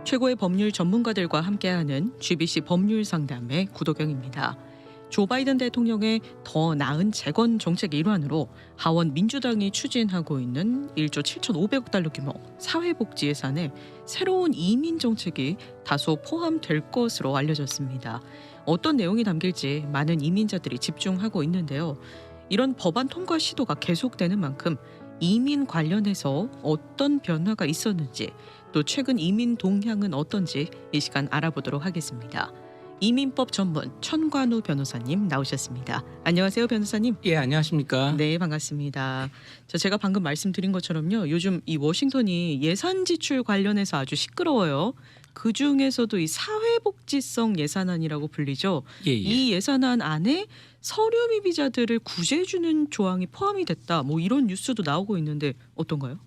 최고의 법률 전문가들과 함께하는 GBC 법률 상담의 구도경입니다. 조 바이든 대통령의 더 나은 재건 정책 일환으로 하원 민주당이 추진하고 있는 1조 7,500억 달러 규모 사회복지 예산에 새로운 이민 정책이 다소 포함될 것으로 알려졌습니다. 어떤 내용이 담길지 많은 이민자들이 집중하고 있는데요. 이런 법안 통과 시도가 계속되는 만큼 이민 관련해서 어떤 변화가 있었는지, 또 최근 이민 동향은 어떤지 이 시간 알아보도록 하겠습니다. 이민법 전문 천관우 변호사님 나오셨습니다. 안녕하세요, 변호사님. 예, 안녕하십니까? 네, 반갑습니다. 제가 방금 말씀드린 것처럼요, 요즘 이 워싱턴이 예산 지출 관련해서 아주 시끄러워요. 그 중에서도 이 사회복지성 예산안이라고 불리죠. 예. 이 예산안 안에 서류 미비자들을 구제해주는 조항이 포함이 됐다. 뭐 이런 뉴스도 나오고 있는데 어떤가요?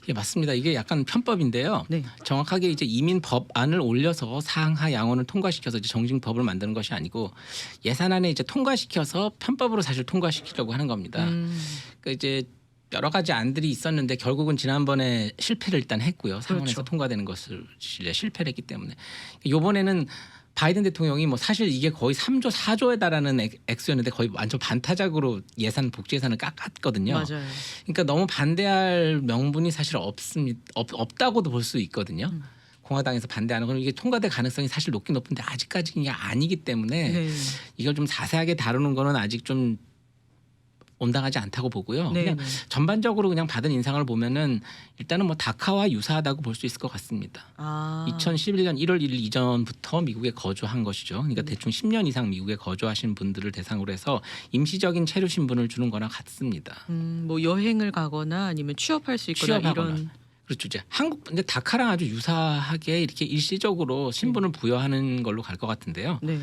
예, 맞습니다. 이게 약간 편법인데요. 네. 정확하게 이제 이민 법안을 올려서 상하 양원을 통과시켜서 이제 정식법을 만드는 것이 아니고 예산안에 이제 통과시켜서 편법으로 사실 통과시키려고 하는 겁니다. 그러니까 이제 여러 가지 안들이 있었는데 결국은 지난번에 실패를 일단 했고요. 상원에서 그렇죠. 통과되는 것을 실패를 했기 때문에 이번에는 바이든 대통령이 뭐 사실 이게 거의 3조 4조에 달하는 액수였는데 거의 완전 반타작으로 복지 예산을 깎았거든요. 맞아요. 그러니까 너무 반대할 명분이 사실 없다고도 볼 수 있거든요. 공화당에서 반대하는 건 이게 통과될 가능성이 사실 높긴 높은데 아직까지 이게 아니기 때문에 네. 이걸 좀 자세하게 다루는 거는 아직 좀 온당하지 않다고 보고요. 네. 그냥 전반적으로 그냥 받은 인상을 보면은 일단은 뭐 다카와 유사하다고 볼 수 있을 것 같습니다. 2011년 1월 1일 이전부터 미국에 거주한 것이죠. 그러니까 대충 10년 이상 미국에 거주하신 분들을 대상으로 해서 임시적인 체류 신분을 주는 거나 같습니다. 뭐 여행을 가거나 아니면 취업할 수 있거나 취업하거나. 이런. 그렇죠. 이제 한국 근데 다카랑 아주 유사하게 이렇게 일시적으로 신분을 부여하는 걸로 갈 것 같은데요. 네.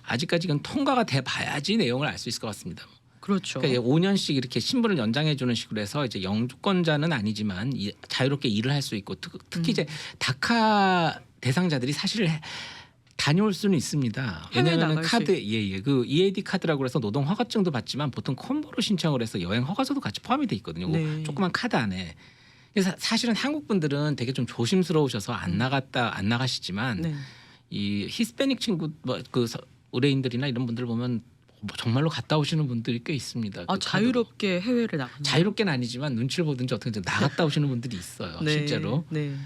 아직까지 이건 통과가 돼 봐야지 내용을 알 수 있을 것 같습니다. 그렇죠. 그러니까 5년씩 이렇게 신분을 연장해 주는 식으로 해서 이제 영주권자는 아니지만 자유롭게 일을 할 수 있고 특히 이제 다카 대상자들이 사실 다녀올 수는 있습니다. 해외 왜냐하면 나갈 카드 그 EAD 카드라고 해서 노동 허가증도 받지만 보통 콤보로 신청을 해서 여행 허가서도 같이 포함이 돼 있거든요. 네. 조그만 카드 안에. 그래서 사실은 한국 분들은 되게 좀 조심스러우셔서 안 나가시지만 네. 이 히스패닉 친구 그 의뢰인들이나 이런 분들 보면 뭐 정말로 갔다 오시는 분들이 꽤 있습니다. 그 자유롭게 해외를 나가는. 자유롭게는 아니지만 눈치를 보든지 어떻게 나갔다 오시는 분들이 있어요. 네. 실제로. 네.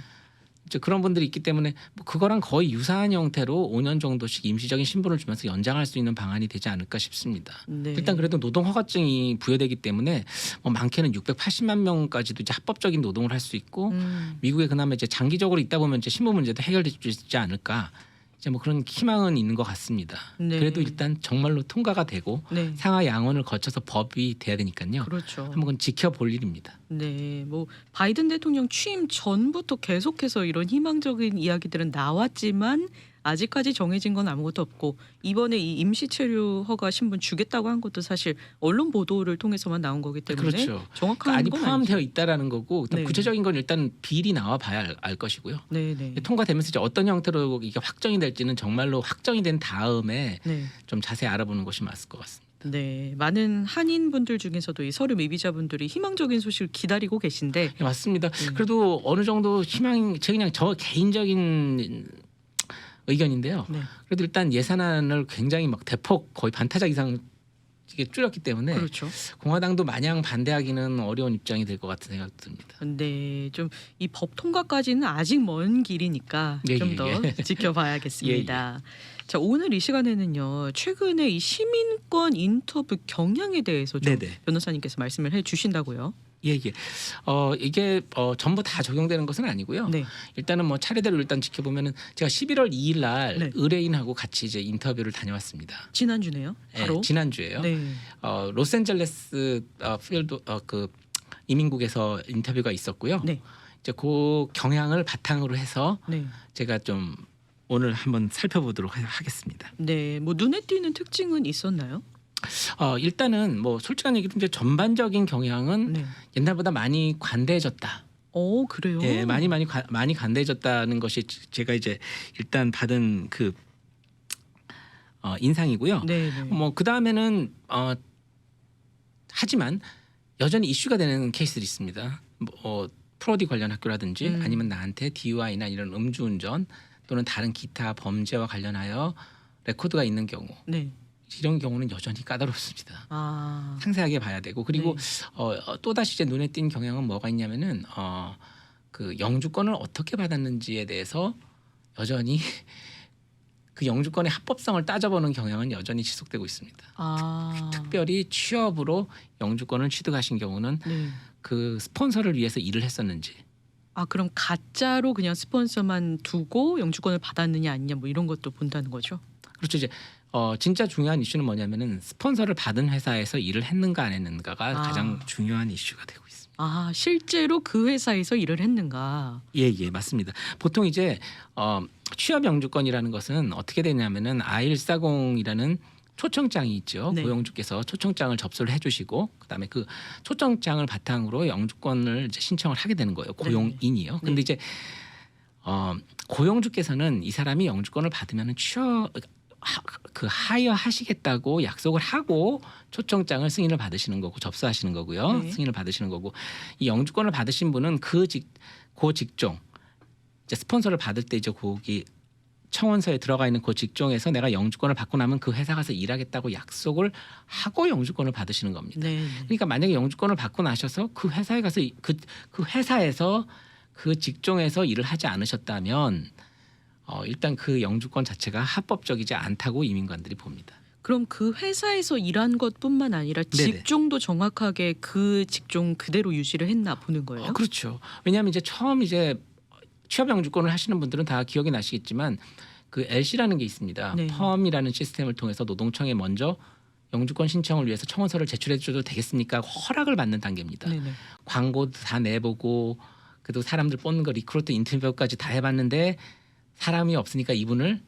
이제 그런 분들이 있기 때문에 뭐 그거랑 거의 유사한 형태로 5년 정도씩 임시적인 신분을 주면서 연장할 수 있는 방안이 되지 않을까 싶습니다. 네. 일단 그래도 노동 허가증이 부여되기 때문에 뭐 많게는 680만 명까지도 이제 합법적인 노동을 할 수 있고 미국에 그나마 이제 장기적으로 있다 보면 이제 신분 문제도 해결될 수 있지 않을까. 이제 뭐 그런 희망은 있는 것 같습니다. 네. 그래도 일단 정말로 통과가 되고 네. 상하 양원을 거쳐서 법이 돼야 되니까요. 그렇죠. 한번 지켜볼 일입니다. 네, 뭐 바이든 대통령 취임 전부터 계속해서 이런 희망적인 이야기들은 나왔지만 아직까지 정해진 건 아무것도 없고 이번에 이 임시 체류 허가 신분 주겠다고 한 것도 사실 언론 보도를 통해서만 나온 거기 때문에 그렇죠. 정확한 아니 건 포함되어 아니죠. 있다라는 거고 일단 네. 구체적인 건 일단 비일이 나와 봐야 알 것이고요. 네, 네. 통과되면서 이제 어떤 형태로 이게 확정이 될지는 정말로 확정이 된 다음에 네. 좀 자세히 알아보는 것이 맞을 것 같습니다. 네, 많은 한인 분들 중에서도 이 서류 미비자분들이 희망적인 소식을 기다리고 계신데 네, 맞습니다. 그래도 어느 정도 희망, 그냥 저 개인적인 의견인데요. 네. 그래도 일단 예산안을 굉장히 막 대폭 거의 반타작 이상 이게 줄였기 때문에 그렇죠. 공화당도 마냥 반대하기는 어려운 입장이 될 것 같은 생각이 듭니다. 네, 좀 이 법 통과까지는 아직 먼 길이니까 예, 좀 예, 더 예. 지켜봐야겠습니다. 자, 오늘 이 시간에는요, 최근에 이 시민권 인터뷰 경향에 대해서 좀 네네. 변호사님께서 말씀을 해주신다고요. 예. 이게 전부 다 적용되는 것은 아니고요. 네, 일단은 뭐 차례대로 일단 지켜보면은 제가 11월 2일 날 네. 의뢰인하고 같이 이제 인터뷰를 다녀왔습니다. 지난주네요. 바로. 예, 지난주에요. 네, 로스앤젤레스 필드 그 이민국에서 인터뷰가 있었고요. 네, 이제 그 경향을 바탕으로 해서 네, 제가 좀 오늘 한번 살펴보도록 하겠습니다. 네. 뭐 눈에 띄는 특징은 있었나요? 일단은 뭐 솔직한 얘기로 이제 전반적인 경향은 네. 옛날보다 많이 관대해졌다. 그래요. 예, 많이 관대해졌다는 것이 제가 이제 일단 받은 그 인상이고요. 네, 네. 뭐 그 다음에는 하지만 여전히 이슈가 되는 케이스들이 있습니다. 프로디 관련 학교라든지 아니면 나한테 DUI나 이런 음주운전 또는 다른 기타 범죄와 관련하여 레코드가 있는 경우 네. 이런 경우는 여전히 까다롭습니다. 아. 상세하게 봐야 되고 그리고 네. 또다시 이제 눈에 띈 경향은 뭐가 있냐면은 그 영주권을 어떻게 받았는지에 대해서 여전히 그 영주권의 합법성을 따져보는 경향은 여전히 지속되고 있습니다. 아. 특별히 취업으로 영주권을 취득하신 경우는 네. 그 스폰서를 위해서 일을 했었는지 아 그럼 가짜로 그냥 스폰서만 두고 영주권을 받았느냐 아니냐 뭐 이런 것도 본다는 거죠? 그렇죠. 이제 진짜 중요한 이슈는 뭐냐면은 스폰서를 받은 회사에서 일을 했는가 안 했는가가 가장 중요한 이슈가 되고 있습니다. 아 실제로 그 회사에서 일을 했는가? 예, 맞습니다. 보통 이제 취업 영주권이라는 것은 어떻게 되냐면은 I-140이라는 초청장이 있죠. 네. 고용주께서 초청장을 접수를 해주시고 그다음에 그 초청장을 바탕으로 영주권을 이제 신청을 하게 되는 거예요. 고용인이요. 근데 이제 고용주께서는 이 사람이 영주권을 받으면은 하이어 하시겠다고 약속을 하고 초청장을 승인을 받으시는 거고 접수하시는 거고요. 네. 승인을 받으시는 거고 이 영주권을 받으신 분은 그 직종 이제 스폰서를 받을 때 이제 거기 청원서에 들어가 있는 그 직종에서 내가 영주권을 받고 나면 그 회사 가서 일하겠다고 약속을 하고 영주권을 받으시는 겁니다. 네. 그러니까 만약에 영주권을 받고 나셔서 그 회사에 가서 그 회사에서 그 직종에서 일을 하지 않으셨다면 일단 그 영주권 자체가 합법적이지 않다고 이민관들이 봅니다. 그럼 그 회사에서 일한 것뿐만 아니라 네네. 직종도 정확하게 그 직종 그대로 유지를 했나 보는 거예요? 그렇죠. 왜냐하면 이제 처음 이제 취업 영주권을 하시는 분들은 다 기억이 나시겠지만 그 LC라는 게 있습니다. 네. 펌이라는 시스템을 통해서 노동청에 먼저 영주권 신청을 위해서 청원서를 제출해 줘도 되겠습니까? 허락을 받는 단계입니다. 네네. 광고도 다 내보고 그래도 사람들 뽑는 거 리크루트 인터뷰까지 다 해봤는데 사람이 없으니까 이분을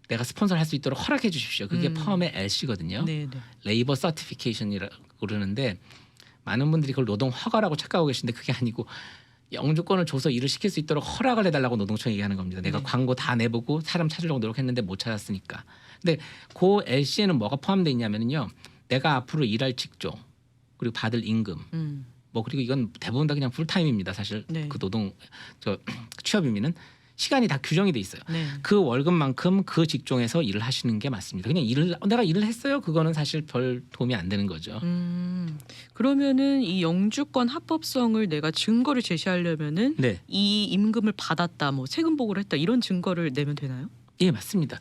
내가 스폰서를 할 수 있도록 허락해 주십시오. 그게 펌의 LC거든요. 네네. 레이버 서티피케이션이라고 그러는데 많은 분들이 그걸 노동 허가라고 착각하고 계신데 그게 아니고 영주권을 줘서 일을 시킬 수 있도록 허락을 해달라고 노동청이 얘기하는 겁니다. 내가 네. 광고 다 내보고 사람 찾으려고 노력했는데 못 찾았으니까. 근데 그 LC에는 뭐가 포함되어 있냐면요. 내가 앞으로 일할 직종 그리고 받을 임금 뭐 그리고 이건 대부분 다 그냥 풀타임입니다. 사실 네. 그 취업 의미는 시간이 다 규정이 돼 있어요. 네. 그 월급만큼 그 직종에서 일을 하시는 게 맞습니다. 그냥 내가 일을 했어요. 그거는 사실 별 도움이 안 되는 거죠. 그러면은 이 영주권 합법성을 내가 증거를 제시하려면은 네. 이 임금을 받았다, 뭐 세금 보고를 했다 이런 증거를 내면 되나요? 예, 맞습니다.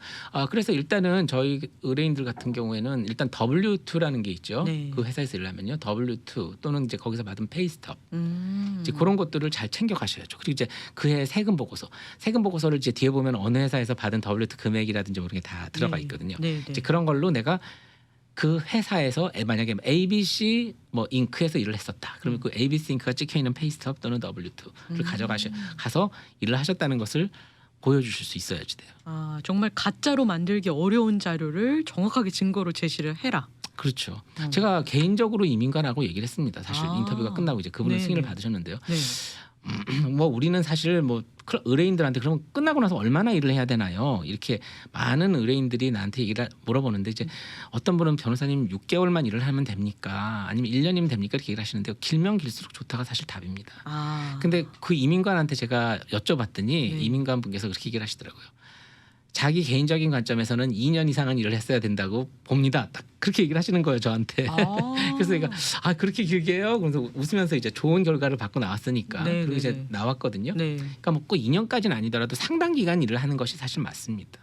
그래서 일단은 저희 의뢰인들 같은 경우에는 일단 W2라는 게 있죠. 네. 그 회사에서 일하면요. W2 또는 이제 거기서 받은 페이스톱. 이제 음. 그런 것들을 잘 챙겨 가셔야죠. 그리고 이제 그해 세금 보고서를 이제 뒤에 보면 어느 회사에서 받은 W2 금액이라든지 모르게 다 들어가 네. 있거든요. 네, 이제 네. 그런 걸로 내가 그 회사에서 만약에 ABC 뭐 잉크에서 일을 했었다. 그러면 그 ABC 잉크가 찍혀 있는 페이스톱 또는 W2를 가서 일을 하셨다는 것을 보여주실 수 있어야지 돼요. 아 정말 가짜로 만들기 어려운 자료를 정확하게 증거로 제시를 해라. 그렇죠. 제가 개인적으로 이민관하고 얘기를 했습니다. 사실 인터뷰가 끝나고 이제 그분은 네네. 승인을 받으셨는데요. 네. 뭐 우리는 사실 뭐 의뢰인들한테 그러면 끝나고 나서 얼마나 일을 해야 되나요? 이렇게 많은 의뢰인들이 나한테 얘기를 물어보는데 이제 어떤 분은 변호사님 6개월만 일을 하면 됩니까? 아니면 1년이면 됩니까? 이렇게 얘기를 하시는데요. 길면 길수록 좋다가 사실 답입니다. 근데 그 이민관한테 제가 여쭤봤더니 네. 이민관 분께서 그렇게 얘기를 하시더라고요. 자기 개인적인 관점에서는 2년 이상은 일을 했어야 된다고 봅니다. 딱 그렇게 얘기를 하시는 거예요, 저한테. 그래서 제가 그렇게 길게 해요? 그래서 웃으면서 이제 좋은 결과를 받고 나왔으니까. 네, 그리고 네, 이제 네. 나왔거든요. 네. 그러니까 뭐 꼭 2년까지는 아니더라도 상당 기간 일을 하는 것이 사실 맞습니다.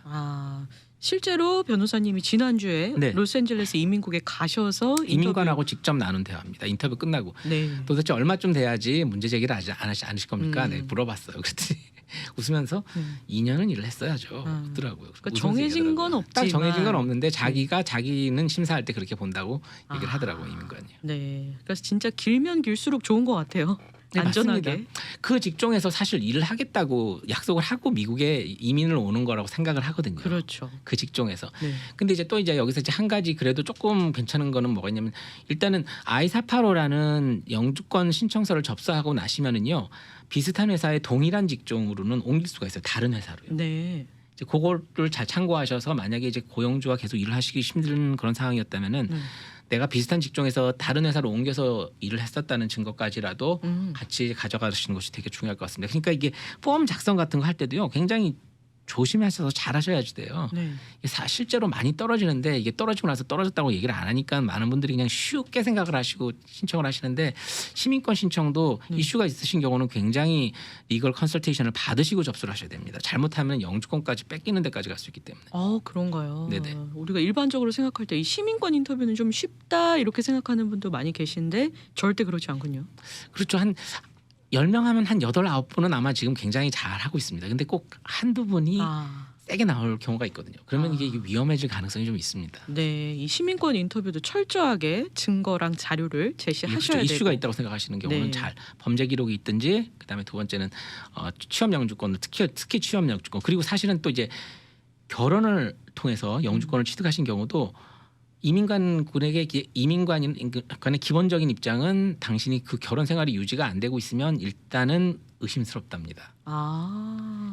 실제로 변호사님이 지난주에 네. 로스앤젤레스 이민국에 가셔서 이민관하고 직접 나눈 대화입니다. 인터뷰 끝나고 네. 도대체 얼마쯤 돼야지 문제 제기를 않으실 겁니까? 네, 물어봤어요. 그랬더니 웃으면서 2년은 일을 했어야죠. 그러더라고요. 그러니까 정해진 건 없지만 딱 정해진 건 없는데 자기는 심사할 때 그렇게 본다고 얘기를 하더라고요. 이민관이요. 네. 그래서 진짜 길면 길수록 좋은 것 같아요. 네, 안전하게. 맞습니다. 그 직종에서 사실 일을 하겠다고 약속을 하고 미국에 이민을 오는 거라고 생각을 하거든요. 그렇죠. 그 직종에서. 네. 근데 이제 여기서 이제 한 가지 그래도 조금 괜찮은 거는 뭐가 있냐면 일단은 I-485라는 영주권 신청서를 접수하고 나시면은요. 비슷한 회사의 동일한 직종으로는 옮길 수가 있어요. 다른 회사로요. 네. 이제 그거를 잘 참고하셔서 만약에 이제 고용주와 계속 일을 하시기 힘든 그런 상황이었다면은 내가 비슷한 직종에서 다른 회사로 옮겨서 일을 했었다는 증거까지라도 같이 가져가시는 것이 되게 중요할 것 같습니다. 그러니까 이게 폼 작성 같은 거 할 때도요. 굉장히 조심하셔서 잘하셔야지 돼요. 네. 실제로 많이 떨어지는데 이게 떨어지고 나서 떨어졌다고 얘기를 안 하니까 많은 분들이 그냥 쉽게 생각을 하시고 신청을 하시는데 시민권 신청도 이슈가 있으신 경우는 굉장히 리걸 컨설테이션을 받으시고 접수를 하셔야 됩니다. 잘못하면 영주권까지 뺏기는 데까지 갈 수 있기 때문에. 그런가요? 네네. 우리가 일반적으로 생각할 때 이 시민권 인터뷰는 좀 쉽다 이렇게 생각하는 분도 많이 계신데 절대 그렇지 않군요. 그렇죠. 한 10명 하면 한 8, 9분은 아마 지금 굉장히 잘 하고 있습니다. 근데 꼭 한두 분이 세게 나올 경우가 있거든요. 그러면 이게 위험해질 가능성이 좀 있습니다. 네, 이 시민권 인터뷰도 철저하게 증거랑 자료를 제시하셔야 되고 이슈가 있다고 생각하시는 경우는 잘 범죄 기록이 있든지 그다음에 두 번째는 취업 영주권 특히 취업 영주권 그리고 사실은 또 이제 결혼을 통해서 영주권을 취득하신 경우도 이민관군의 기본적인 입장은 당신이 그 결혼 생활이 유지가 안 되고 있으면 일단은 의심스럽답니다.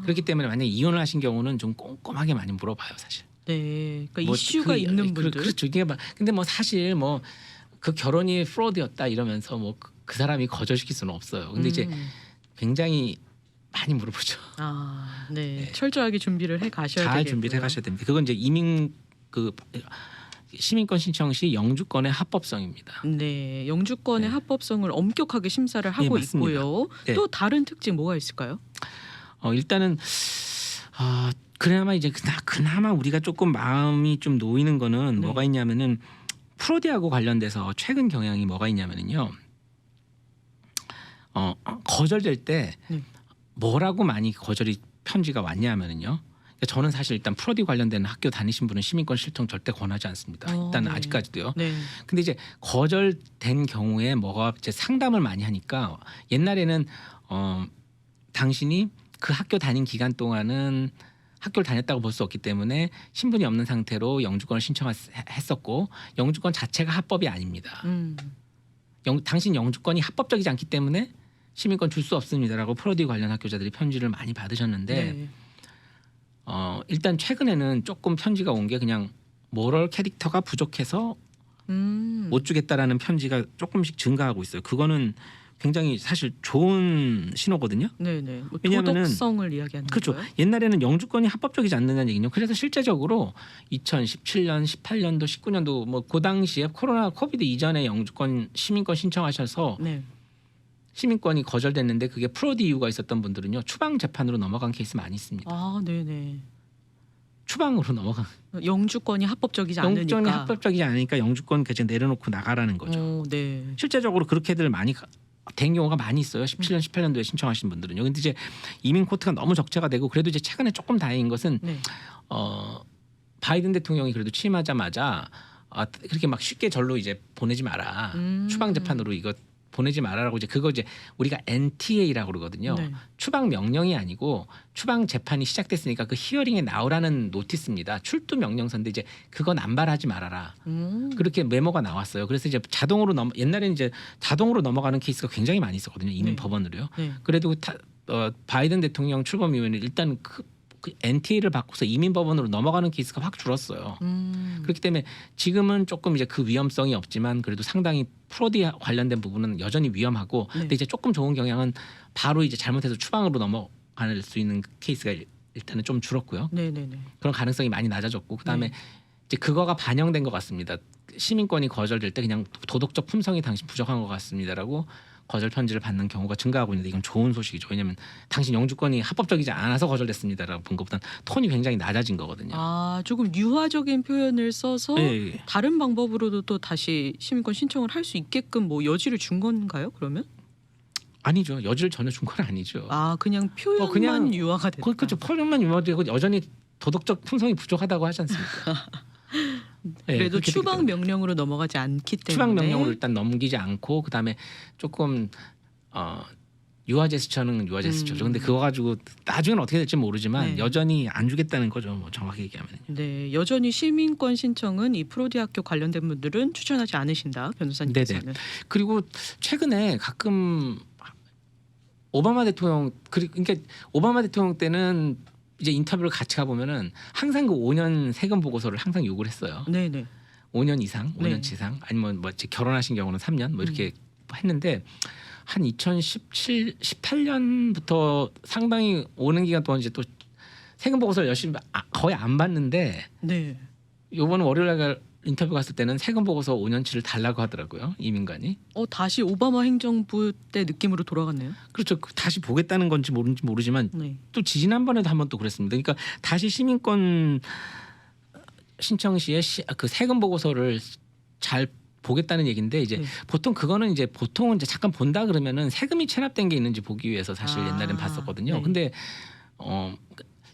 그렇기 때문에 만약 이혼을 하신 경우는 좀 꼼꼼하게 많이 물어봐요, 사실. 네, 그러니까 이슈가 있는 분들. 그렇죠. 이게 근데 뭐 사실 뭐 그 결혼이 프로드였다 이러면서 뭐 그 사람이 거절시킬 수는 없어요. 근데 이제 굉장히 많이 물어보죠. 네. 철저하게 준비를 해 가셔야 되겠고요. 잘 준비를 해 가셔야 됩니다. 그건 이제 시민권 신청 시 영주권의 합법성입니다. 네, 영주권의 합법성을 엄격하게 심사를 하고 있고요. 또 다른 특징 뭐가 있을까요? 일단은 그나마 이제 그나마 우리가 조금 마음이 좀 놓이는 거는 뭐가 있냐면은 프로디하고 관련돼서 최근 경향이 뭐가 있냐면은요. 거절될 때 뭐라고 많이 거절이 편지가 왔냐면은요. 저는 사실 일단 프로디 관련된 학교 다니신 분은 시민권 신청 절대 권하지 않습니다. 일단 아직까지도요. 근데 이제 거절된 경우에 뭐가 이제 상담을 많이 하니까 옛날에는 당신이 그 학교 다닌 기간 동안은 학교를 다녔다고 볼 수 없기 때문에 신분이 없는 상태로 영주권을 신청했었고 영주권 자체가 합법이 아닙니다. 당신 영주권이 합법적이지 않기 때문에 시민권 줄 수 없습니다라고 프로디 관련 학교자들이 편지를 많이 받으셨는데 일단 최근에는 조금 편지가 온 게 그냥 모럴 캐릭터가 부족해서 못 주겠다라는 편지가 조금씩 증가하고 있어요. 그거는 굉장히 사실 좋은 신호거든요. 네네. 왜냐하면은 도덕성을 이야기하는 그렇죠. 거예요? 옛날에는 영주권이 합법적이지 않느냐는 얘기죠. 그래서 실제적으로 2017년, 18년도, 19년도 뭐 그 당시에 코비드 이전에 영주권 시민권 신청하셔서 시민권이 거절됐는데 그게 프로디 이유가 있었던 분들은요 추방 재판으로 넘어간 케이스 많이 있습니다. 네네. 추방으로 넘어간. 영주권이 합법적이지 않으니까. 영주권이 합법적이지 않으니까 영주권 그냥 내려놓고 나가라는 거죠. 실제적으로 그렇게들 많이 된 경우가 많이 있어요. 17년, 18년도에 신청하신 분들은요. 근데 이제 이민 코트가 너무 적체가 되고 그래도 이제 최근에 조금 다행인 것은 바이든 대통령이 그래도 취임하자마자 그렇게 막 쉽게 절로 이제 보내지 마라. 추방 재판으로 이거 보내지 말아라고 이제 그거 이제 우리가 NTA라고 그러거든요. 추방 명령이 아니고 추방 재판이 시작됐으니까 그 히어링에 나오라는 노티스입니다. 출두 명령서인데 이제 그건 안발하지 말아라. 그렇게 메모가 나왔어요. 그래서 이제 옛날에는 이제 자동으로 넘어가는 케이스가 굉장히 많이 있었거든요. 이민 법원으로요. 그래도 바이든 대통령 출범 이후에는 일단 그 NTA를 바꿔서 이민법원으로 넘어가는 케이스가 확 줄었어요. 그렇기 때문에 지금은 조금 이제 그 위험성이 없지만 그래도 상당히 프로디 관련된 부분은 여전히 위험하고 근데 이제 조금 좋은 경향은 바로 이제 잘못해서 추방으로 넘어갈 수 있는 케이스가 일단은 좀 줄었고요. 그런 가능성이 많이 낮아졌고 그다음에 이제 그거가 반영된 것 같습니다. 시민권이 거절될 때 그냥 도덕적 품성이 당신 부족한 것 같습니다라고 거절 편지를 받는 경우가 증가하고 있는데 이건 좋은 소식이죠. 왜냐하면 당신 영주권이 합법적이지 않아서 거절됐습니다라고 본 것보다는 톤이 굉장히 낮아진 거거든요. 조금 유화적인 표현을 써서 다른 방법으로도 또 다시 시민권 신청을 할 수 있게끔 뭐 여지를 준 건가요? 그러면? 아니죠. 여지를 전혀 준 건 아니죠. 그냥 표현만 그냥 유화가 됐다. 그렇죠. 표현만 유화되고 여전히 도덕적 품성이 부족하다고 하지 않습니까? 그래도 추방 명령으로 넘어가지 않기 때문에 추방 명령으로 일단 넘기지 않고 그다음에 조금 유화 제스처는 유화 제스처죠. 근데 그거 가지고 나중에는 어떻게 될지 모르지만 여전히 안 주겠다는 거죠. 뭐 정확히 얘기하면. 네, 여전히 시민권 신청은 이 프로디 학교 관련된 분들은 추천하지 않으신다, 변호사님께서는. 그리고 최근에 가끔 오바마 대통령 그러니까 오바마 대통령 때는 이제 인터뷰를 같이 가보면은 항상 그 5년 세금 보고서를 항상 요구를 했어요. 5년 이상, 5년 이상 아니면 뭐 결혼하신 경우는 3년 뭐 이렇게 했는데 한 2018년부터 상당히 오는 기간 동안 이제 또 세금 보고서를 열심히 거의 안 봤는데 네. 요번 월요일 날 인터뷰 갔을 때는 세금 보고서 5년치를 달라고 하더라고요. 이민관이. 다시 오바마 행정부 때 느낌으로 돌아갔네요. 그렇죠. 다시 보겠다는 건지 모르지만 네. 또 지난번에도 한번 또 그랬습니다. 그러니까 다시 시민권 신청 시에 그 세금 보고서를 잘 보겠다는 얘기인데 이제 네. 보통은 이제 잠깐 본다 그러면은 세금이 체납된 게 있는지 보기 위해서 사실 옛날엔 봤었거든요. 네. 근데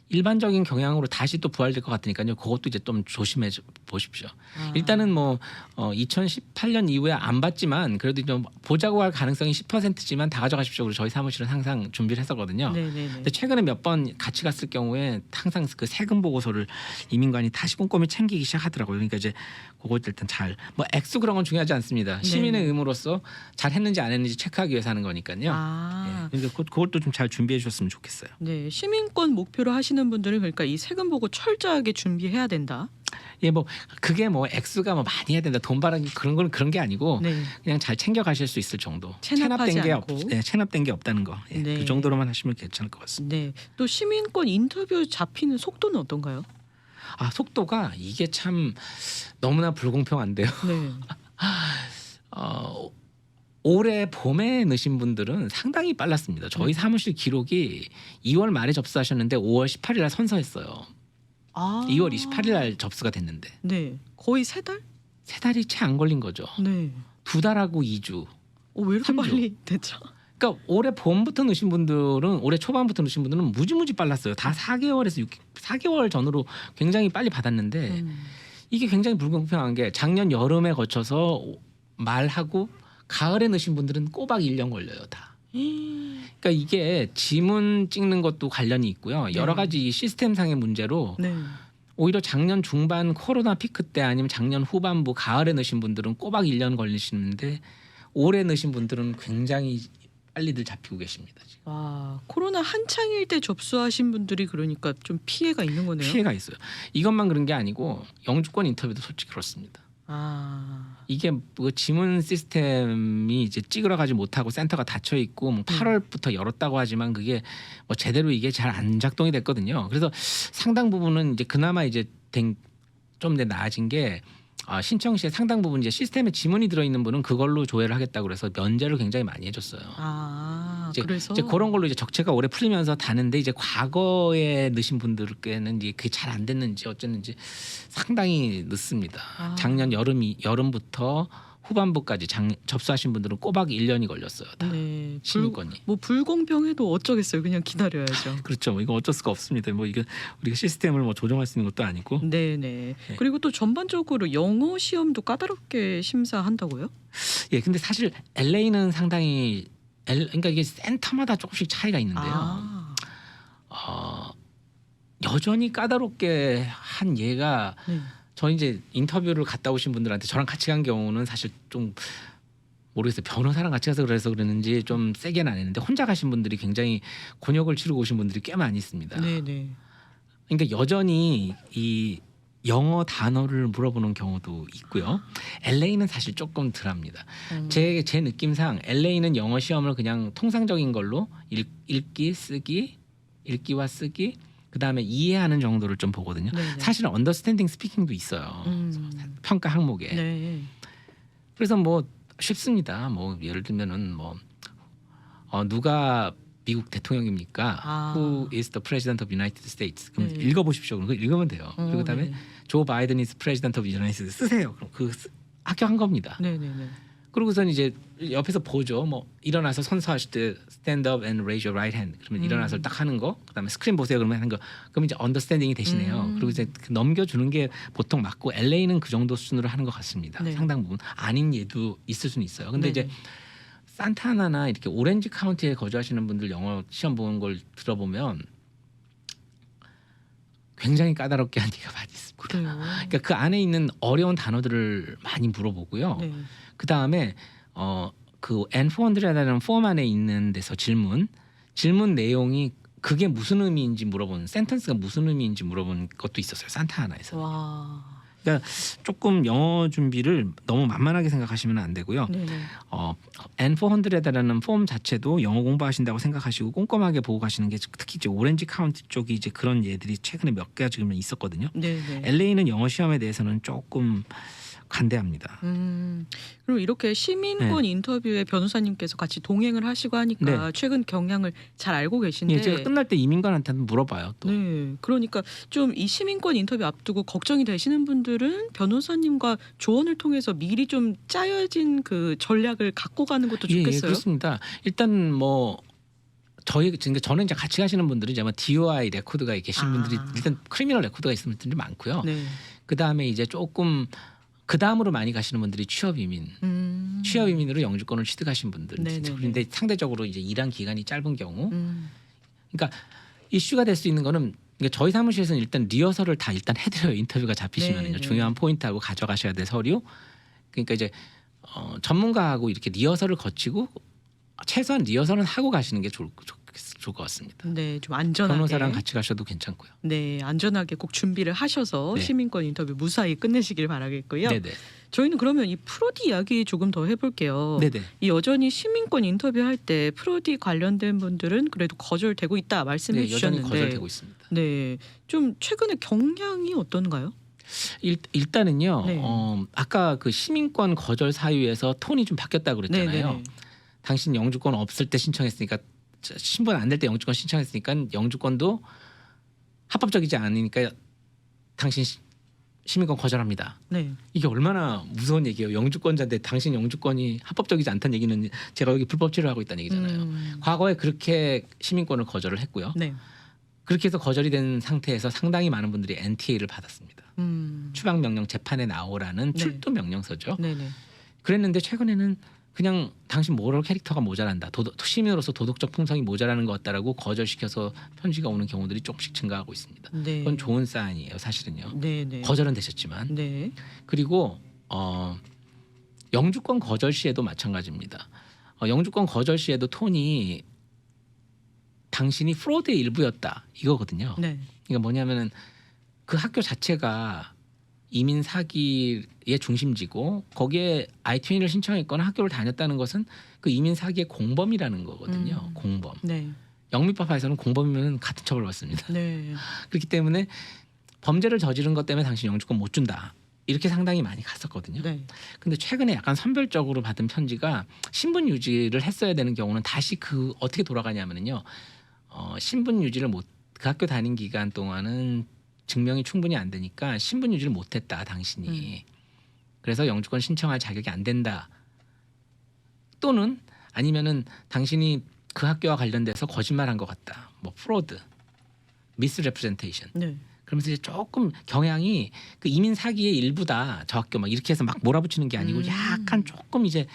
일반적인 경향으로 다시 또 부활될 것 같으니까요. 그것도 이제 좀 조심해 보십시오. 일단은 뭐 2018년 이후에 안 봤지만 그래도 좀 보자고 할 가능성이 10%지만 다 가져가십시오. 그리고 저희 사무실은 항상 준비를 했었거든요. 네네네. 근데 최근에 몇 번 같이 갔을 경우에 항상 그 세금 보고서를 이민관이 다시 꼼꼼히 챙기기 시작하더라고요. 그러니까 이제 그거 일단 잘 뭐 액수 그런 건 중요하지 않습니다. 시민의 의무로서 잘 했는지 안 했는지 체크하기 위해서 하는 거니까요. 예. 그러니까 그것도 좀 잘 준비해 주셨으면 좋겠어요. 네, 시민권 목표로 하시는 분들은 그러니까 이 세금 보고 철저하게 준비해야 된다. 예, 뭐 그게 뭐 액수가 뭐 많이 해야 된다, 돈 바라기 그런 게 아니고 네. 그냥 잘 챙겨 가실 수 있을 정도. 체납하지 체납된 게 않고. 체납된 게 없다는 거. 예, 네. 그 정도로만 하시면 괜찮을 것 같습니다. 네. 또 시민권 인터뷰 잡히는 속도는 어떤가요? 속도가 이게 참 너무나 불공평한데요. 네. 올해 봄에 넣으신 분들은 상당히 빨랐습니다. 저희 사무실 기록이 2월 말에 접수하셨는데 5월 18일 날 선서했어요. 2월 28일 날 접수가 됐는데 네. 거의 3달? 3달이 채 안 걸린 거죠. 네. 2달하고 2주. 왜 이렇게 3주. 빨리 됐죠? 그러니까 올해 봄부터 넣으신 분들은 올해 초반부터 넣으신 분들은 무지무지 빨랐어요. 다 4개월에서 4개월 전으로 굉장히 빨리 받았는데 이게 굉장히 불공평한 게 작년 여름에 거쳐서 말하고 가을에 넣으신 분들은 꼬박 1년 걸려요, 다. 그러니까 이게 지문 찍는 것도 관련이 있고요. 여러 가지 시스템상의 문제로 네. 오히려 작년 중반 코로나 피크 때 아니면 작년 후반부 가을에 넣으신 분들은 꼬박 1년 걸리시는데 올해 넣으신 분들은 굉장히 빨리들 잡히고 계십니다. 지금. 와, 코로나 한창일 때 접수하신 분들이 그러니까 좀 피해가 있는 거네요. 피해가 있어요. 이것만 그런 게 아니고 영주권 인터뷰도 솔직히 그렇습니다. 이게 뭐 지문 시스템이 이제 찌그러 가지 못하고 센터가 닫혀 있고 뭐 8월부터 열었다고 하지만 그게 뭐 제대로 이게 잘 안 작동이 됐거든요. 그래서 상당 부분은 이제 그나마 이제 좀 나아진 게 신청 시에 상당 부분 이제 시스템에 지문이 들어 있는 분은 그걸로 조회를 하겠다고 그래서 면제를 굉장히 많이 해줬어요. 그래서 이제 그런 걸로 이제 적체가 오래 풀리면서 다는데 이제 과거에 넣으신 분들께는 이제 그게 잘 안 됐는지 어쨌는지 상당히 늦습니다. 작년 여름부터 후반부까지 접수하신 분들은 꼬박 1년이 걸렸어요. 다. 네. 시민권이. 뭐 불공평해도 어쩌겠어요. 그냥 기다려야죠. 그렇죠. 이거 어쩔 수가 없습니다. 뭐 이게 우리가 시스템을 뭐 조정할 수 있는 것도 아니고. 네네. 그리고 또 전반적으로 영어 시험도 까다롭게 심사한다고요? 예, 근데 사실 LA는 상당히 그러니까 이게 센터마다 조금씩 차이가 있는데요. 여전히 까다롭게 한 예가 저 이제 인터뷰를 갔다 오신 분들한테 저랑 같이 간 경우는 사실 좀 모르겠어요. 변호사랑 같이 가서 그래서 그랬는지 좀 세게는 안 했는데 혼자 가신 분들이 굉장히 곤욕을 치르고 오신 분들이 꽤 많이 있습니다. 네네. 그러니까 여전히 이 영어 단어를 물어보는 경우도 있고요. LA는 사실 조금 덜합니다. 제 느낌상 LA는 영어 시험을 그냥 통상적인 걸로 읽기, 쓰기, 읽기와 쓰기, 그 다음에 이해하는 정도를 좀 보거든요. 네네. 사실은 언더스탠딩 스피킹도 있어요. 평가 항목에. 네. 그래서 뭐 쉽습니다. 뭐 예를 들면은 뭐 누가 미국 대통령입니까? Who is the President of United States? 그럼 읽어보십시오. 그럼 그거 읽으면 돼요. 그리고 그다음에 조 바이든 is President of the United States 쓰세요. 그럼 그 합격한 겁니다. 네네네. 그러고선 이제 옆에서 보죠. 뭐 일어나서 선서하실 때 stand up and raise your right hand. 그러면 일어나서 딱 하는 거. 그다음에 스크린 보세요. 그러면 하는 거. 그럼 이제 언더스탠딩이 되시네요. 그리고 이제 넘겨주는 게 보통 맞고 LA는 그 정도 수준으로 하는 것 같습니다. 네. 상당 부분 아닌 예도 있을 수는 있어요. 근데 네네. 이제 산타나나 이렇게 오렌지 카운티에 거주하시는 분들 영어 시험 보는 걸 들어보면 굉장히 까다롭게 한 얘기가 많이 있습니다. 그래요. 그러니까 그 안에 있는 어려운 단어들을 많이 물어보고요. 네. 그 다음에 그 N400이라는 폼 안에 있는 데서 질문 내용이 그게 무슨 의미인지 물어보는 센텐스가 무슨 의미인지 물어보는 것도 있었어요. 산타하나에서. 와. 그러니까 조금 영어 준비를 너무 만만하게 생각하시면 안 되고요. 네네. N400이라는 폼 자체도 영어 공부하신다고 생각하시고 꼼꼼하게 보고 가시는 게 특히 이제 오렌지 카운티 쪽이 이제 그런 예들이 최근에 몇 개가 지금 있었거든요. 네네. LA는 영어 시험에 대해서는 조금 간대합니다. 그리고 이렇게 시민권 인터뷰에 변호사님께서 같이 동행을 하시고 하니까 최근 경향을 잘 알고 계신데 제가 끝날 때 이민관한테 물어봐요. 또. 네, 그러니까 좀 이 시민권 인터뷰 앞두고 걱정이 되시는 분들은 변호사님과 조언을 통해서 미리 좀 짜여진 그 전략을 갖고 가는 것도 좋겠어요. 그렇습니다. 일단 뭐 저는 이제 같이 가시는 분들은 이제 DOI 레코드가 계신 분들이 일단 크리미널 레코드가 있는 분들이 많고요. 네. 그 다음에 이제 조금 그 다음으로 많이 가시는 분들이 취업 이민, 취업 이민으로 영주권을 취득하신 분들. 그런데 상대적으로 이제 일한 기간이 짧은 경우, 그러니까 이슈가 될 수 있는 거는 그러니까 저희 사무실에서는 일단 리허설을 다 일단 해드려요. 인터뷰가 잡히시면은요. 중요한 포인트하고 가져가셔야 될 서류. 그러니까 이제 전문가하고 이렇게 리허설을 거치고 최소한 리허설은 하고 가시는 게 좋을 것 같습니다. 네, 좀 안전하게. 변호사랑 같이 가셔도 괜찮고요. 네, 안전하게 꼭 준비를 하셔서 시민권 인터뷰 무사히 끝내시길 바라겠고요. 네네. 저희는 그러면 이 프로디 이야기 조금 더 해볼게요. 네네. 이 여전히 시민권 인터뷰할 때 프로디 관련된 분들은 그래도 거절되고 있다 말씀해 주셨는데 여전히 거절되고 있습니다. 네, 좀 최근에 경향이 어떤가요? 일단은요. 아까 그 시민권 거절 사유에서 톤이 좀 바뀌었다고 그랬잖아요. 네네네. 당신 영주권 없을 때 신청했으니까 신분 안 될 때 영주권 신청했으니까 영주권도 합법적이지 않으니까 당신 시민권 거절합니다. 네. 이게 얼마나 무서운 얘기예요. 영주권자인데 당신 영주권이 합법적이지 않다는 얘기는 제가 여기 불법 체류하고 있다는 얘기잖아요. 과거에 그렇게 시민권을 거절을 했고요. 네. 그렇게 해서 거절이 된 상태에서 상당히 많은 분들이 NTA를 받았습니다. 추방 명령 재판에 나오라는 출두 명령서죠. 네네. 그랬는데 최근에는 그냥 당신 모럴 캐릭터가 모자란다. 시민으로서 도덕적 품성이 모자라는 것 같다라고 거절시켜서 편지가 오는 경우들이 조금씩 증가하고 있습니다. 네. 그건 좋은 사인이에요, 사실은요. 네네. 거절은 되셨지만. 네. 그리고 영주권 거절 시에도 마찬가지입니다. 영주권 거절 시에도 톤이 당신이 프로드의 일부였다 이거거든요. 네. 그러니까 뭐냐면은 그 학교 자체가 이민 사기의 중심지고 거기에 I-20를 신청했거나 학교를 다녔다는 것은 그 이민 사기의 공범이라는 거거든요. 공범. 네. 영미법에서는 공범이면 같은 처벌을 받습니다. 네. 그렇기 때문에 범죄를 저지른 것 때문에 당신 영주권 못 준다. 이렇게 상당히 많이 갔었거든요. 네. 근데 최근에 약간 선별적으로 받은 편지가 신분 유지를 했어야 되는 경우는 다시 그 어떻게 돌아가냐면요. 신분 유지를 그 학교 다닌 기간 동안은 증명이 충분히 안 되니까 신분 유지를 못했다 당신이. 그래서 영주권 신청할 자격이 안 된다. 또는 아니면은 당신이 그 학교와 관련돼서 거짓말한 것 같다. 뭐 프로드, 미스레프레젠테이션. 네. 그러면서 이제 조금 경향이 그 이민 사기의 일부다. 저 학교 막 이렇게 해서 막 몰아붙이는 게 아니고 약간 조금 이제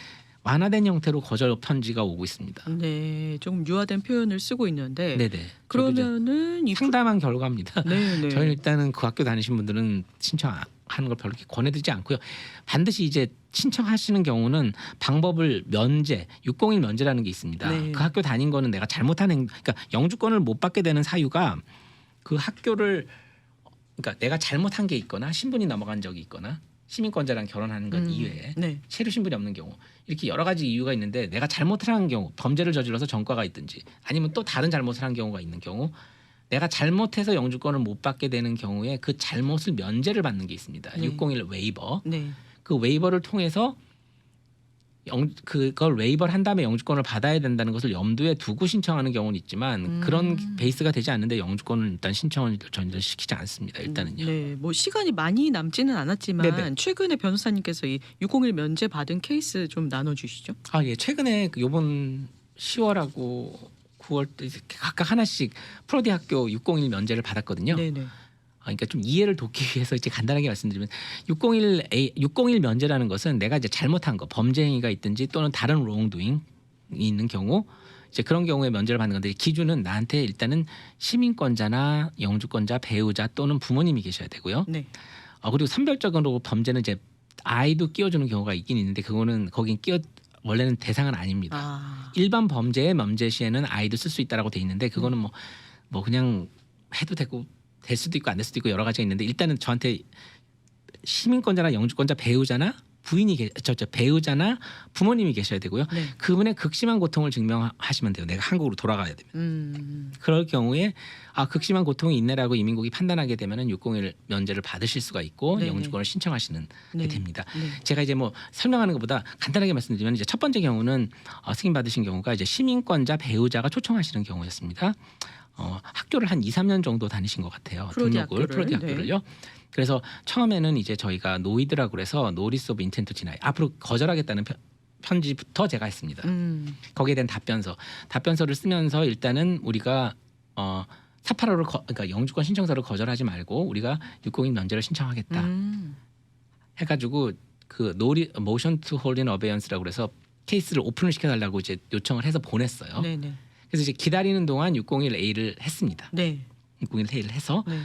완화된 형태로 거절 편지가 오고 있습니다. 네, 조금 유화된 표현을 쓰고 있는데. 네네. 그러면은 이 상담한 결과입니다. 네네. 저희는 일단은 그 학교 다니신 분들은 신청하는 걸 별로 이렇게 권해드리지 않고요. 반드시 이제 신청하시는 경우는 방법을 면제, 601 면제라는 게 있습니다. 네. 그 학교 다닌 거는 내가 잘못한 그러니까 영주권을 못 받게 되는 사유가 그 학교를 그러니까 내가 잘못한 게 있거나 신분이 넘어간 적이 있거나 시민권자랑 결혼하는 것 이외에 네. 체류 신분이 없는 경우 이렇게 여러 가지 이유가 있는데 내가 잘못을 한 경우 범죄를 저질러서 전과가 있든지 아니면 또 다른 잘못을 한 경우가 있는 경우 내가 잘못해서 영주권을 못 받게 되는 경우에 그 잘못을 면제를 받는 게 있습니다. 네. 601 웨이버. 네. 그 웨이버를 통해서 그걸 웨이버를 한 다음에 영주권을 받아야 된다는 것을 염두에 두고 신청하는 경우는 있지만 그런 베이스가 되지 않는데 영주권을 일단 신청을 저희는 시키지 않습니다. 일단은요. 네, 뭐 시간이 많이 남지는 않았지만 네네. 최근에 변호사님께서 이 601 면제 받은 케이스 좀 나눠주시죠. 아, 예. 최근에 요번 10월하고 9월 때 각각 하나씩 프로디 학교 601 면제를 받았거든요. 네네. 그러니까 좀 이해를 돕기 위해서 이제 간단하게 말씀드리면 601 면제라는 것은 내가 이제 잘못한 거 범죄 행위가 있든지 또는 다른 롱도잉이 있는 경우 이제 그런 경우에 면제를 받는 건데 기준은 나한테 일단은 시민권자나 영주권자, 배우자 또는 부모님이 계셔야 되고요. 네. 그리고 선별적으로 범죄는 이제 아이도 끼워주는 경우가 있긴 있는데 그거는 거긴 원래는 대상은 아닙니다. 아. 일반 범죄의 면제 시에는 아이도 쓸 수 있다라고 돼 있는데 그거는 뭐 그냥 해도 되고 될 수도 있고 안 될 수도 있고 여러 가지가 있는데 일단은 저한테 시민권자나 영주권자 배우자나 배우자나 부모님이 계셔야 되고요. 네. 그분의 극심한 고통을 증명하시면 돼요. 내가 한국으로 돌아가야 되면. 그럴 경우에 극심한 고통이 있네라고 이민국이 판단하게 되면은 601 면제를 받으실 수가 있고 네네. 영주권을 신청하시는 네. 게 됩니다. 네. 제가 이제 뭐 설명하는 것보다 간단하게 말씀드리면 이제 첫 번째 경우는 승인 받으신 경우가 이제 시민권자 배우자가 초청하시는 경우였습니다. 학교를 한 2, 3년 정도 다니신 것 같아요. 프로디 프로디 학교를요. 그래서 처음에는 이제 저희가 노이드라고 그래서 노리스 오브 인텐트 디나이 앞으로 거절하겠다는 편지부터 제가 했습니다. 거기에 대한 답변서를 쓰면서 일단은 우리가 사파로를 그러니까 영주권 신청서를 거절하지 말고 우리가 601 면제를 신청하겠다 해가지고 그 모션 투 홀드 인 어베이언스라고 그래서 케이스를 오픈을 시켜달라고 이제 요청을 해서 보냈어요. 네네. 그래서 이제 기다리는 동안 601A를 했습니다. 네. 601A를 해서 네.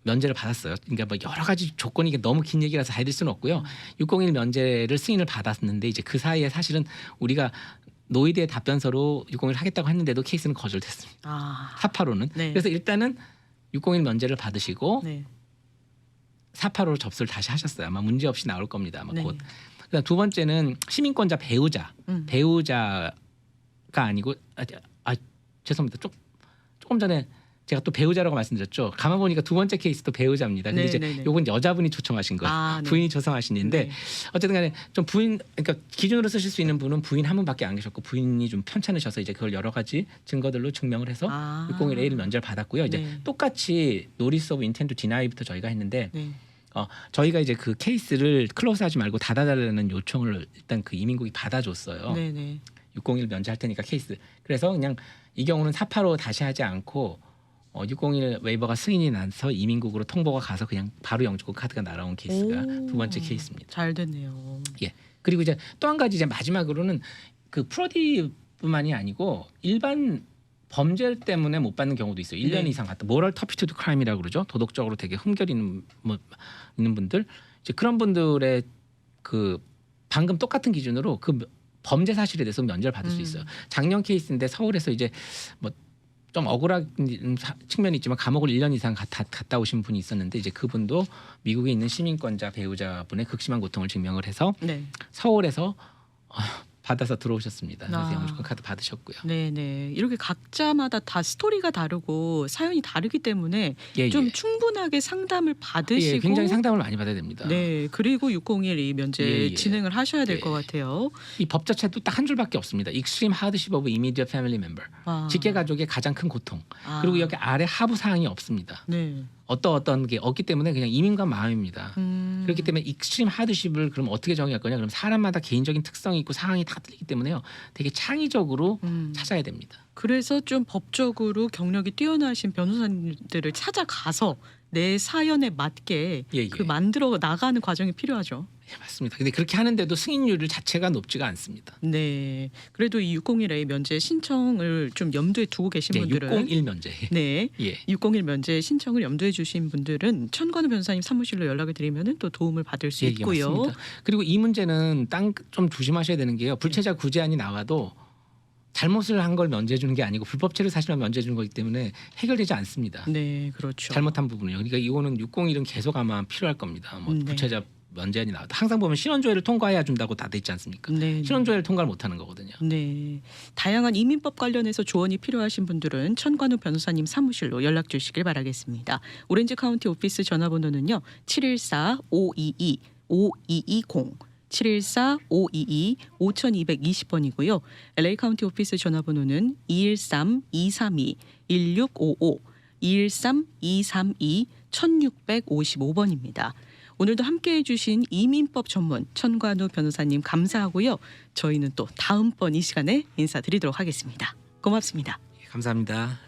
면제를 받았어요. 그러니까 뭐 여러 가지 조건이 이게 너무 긴 얘기라서 다 해드릴 수는 없고요. 601 면제를 승인을 받았는데 이제 그 사이에 사실은 우리가 노이드의 답변서로 601 하겠다고 했는데도 케이스는 거절됐습니다. 사파로는. 네. 그래서 일단은 601 면제를 받으시고 네. 사파로로 접수를 다시 하셨어요. 아마 문제 없이 나올 겁니다. 아마 네. 곧. 그다음 두 번째는 시민권자 배우자가 아니고 죄송합니다. 조금 전에 제가 또 배우자라고 말씀드렸죠. 가만 보니까 두 번째 케이스도 배우자입니다. 근데 이제 요건 여자분이 초청하신 거예요. 네. 부인이 초청하신인데 어쨌든 간에 좀 그러니까 기준으로 쓰실 수 있는 분은 부인 한 분밖에 안 계셨고 부인이 좀 편찮으셔서 이제 그걸 여러 가지 증거들로 증명을 해서 601A를 면제를 받았고요. 이제 똑같이 노리스 오브 인텐트 디나이부터 저희가 했는데 저희가 이제 그 케이스를 클로즈하지 말고 닫아달라는 요청을 일단 그 이민국이 받아줬어요. 601 면제할 테니까 케이스. 그래서 그냥 이 경우는 사파로 다시 하지 않고 601 웨이버가 승인이 나서 이민국으로 통보가 가서 그냥 바로 영주권 카드가 날아온 케이스가 두 번째 케이스입니다. 잘 됐네요. 예. 그리고 이제 또 한 가지 이제 마지막으로는 그 프로디뿐만이 아니고 일반 범죄 때문에 못 받는 경우도 있어요. 1년 이상 갔다. 모럴 터피투드 크라임이라고 그러죠. 도덕적으로 되게 흠결 있는 분들. 이제 그런 분들의 그 방금 똑같은 기준으로 그 범죄 사실에 대해서 면제를 받을 수 있어요. 작년 케이스인데 서울에서 이제 뭐 좀 억울한 측면이 있지만 감옥을 1년 이상 갔다 오신 분이 있었는데 이제 그분도 미국에 있는 시민권자 배우자분의 극심한 고통을 증명을 해서 서울에서 받아서 들어오셨습니다. 그래서 영주권 카드 받으셨고요. 네네. 이렇게 각자마다 다 스토리가 다르고 사연이 다르기 때문에 좀 충분하게 상담을 받으시고 굉장히 상담을 많이 받아야 됩니다. 네. 그리고 601 이 면제 진행을 하셔야 될 것 같아요. 이 법 자체도 딱 한 줄밖에 없습니다. Extreme Hardship of Immediate Family Member. 직계 가족의 가장 큰 고통. 그리고 여기 아래 하부 사항이 없습니다. 네. 어떤 게 없기 때문에 그냥 이민관 마음입니다. 그렇기 때문에 익스트림 하드십을 그럼 어떻게 정의할 거냐? 그럼 사람마다 개인적인 특성이 있고 상황이 다 틀리기 때문에요. 되게 창의적으로 찾아야 됩니다. 그래서 좀 법적으로 경력이 뛰어나신 변호사님들을 찾아가서 내 사연에 맞게 그 만들어 나가는 과정이 필요하죠. 예, 맞습니다. 근데 그렇게 하는데도 승인율 자체가 높지가 않습니다. 네. 그래도 이 601A 면제 신청을 좀 염두에 두고 계신 분들은 601 면제. 네. 601 면제 신청을 염두에 주신 분들은 천관우 변호사님 사무실로 연락을 드리면은 또 도움을 받을 수 있고요. 맞습니다. 그리고 이 문제는 좀 조심하셔야 되는 게요. 불체자 구제안이 나와도 잘못을 한 걸 면제해 주는 게 아니고 불법 체류 사실만 면제해 주는 거기 때문에 해결되지 않습니다. 네, 그렇죠. 잘못한 부분이요. 그러니까 이거는 601은 계속 아마 필요할 겁니다. 뭐 불체자 면제안이 나와도 항상 보면 신원조회를 통과해야 준다고 다 돼 있지 않습니까? 신원조회를 통과를 못하는 거거든요. 네, 다양한 이민법 관련해서 조언이 필요하신 분들은 천관우 변호사님 사무실로 연락 주시길 바라겠습니다. 오렌지 카운티 오피스 전화번호는요 714-522-5220 714-522-5220번이고요. LA 카운티 오피스 전화번호는 213-232-1655 213-232-1655번입니다. 오늘도 함께해 주신 이민법 전문 천관우 변호사님 감사하고요. 저희는 또 다음번 이 시간에 인사드리도록 하겠습니다. 고맙습니다. 감사합니다.